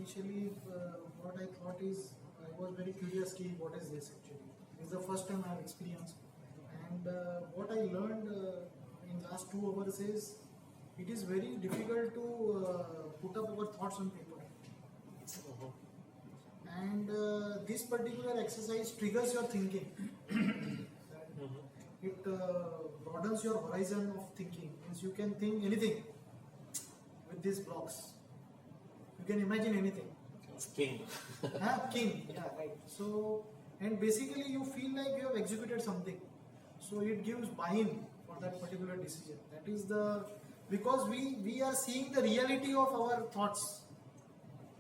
initially what I thought is I was very curious ki what is this actually. This is the first time I have experienced, and what I learned in last 2 hours is it is very difficult to put up our thoughts on paper. And this particular exercise triggers your thinking. It broadens your horizon of thinking. Means you can think anything with these blocks. You can imagine anything. King. King. Yeah, right. So, and basically you feel like you have executed something. So it gives buy-in for that particular decision. That is the, because we are seeing the reality of our thoughts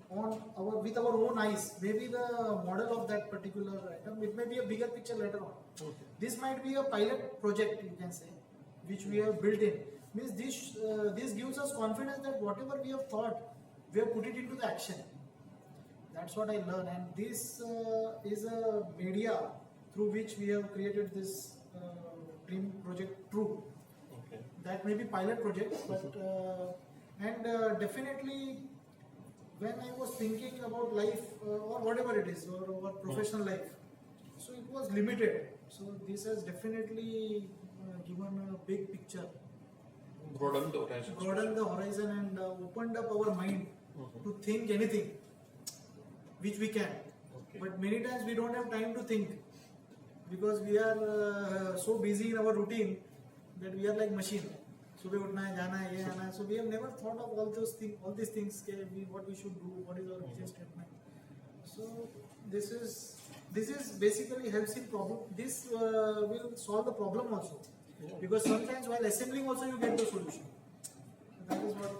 with our own eyes. Maybe the model of that particular item, it may be a bigger picture later on. Okay. This might be a pilot project, you can say, which we have built in. Means this gives us confidence that whatever we have thought, we have put it into the action. That's what I learned, and this is a media through which we have created this dream project True. Okay. That may be pilot project, but and definitely when I was thinking about life or whatever it is, or professional life, so it was limited. So this has definitely given a big picture, Broaden the horizon. broadened the horizon, and opened up our mind to think anything which we can. Okay. But many times we don't have time to think because we are so busy in our routine that we are like machine. सुबह उठना है, जाना है, ये आना है. So we have never thought of all these things. What we should do, what is our vision statement. So this is basically helps in problem. This will solve the problem also, because sometimes while assembling also you get the solution. So that is what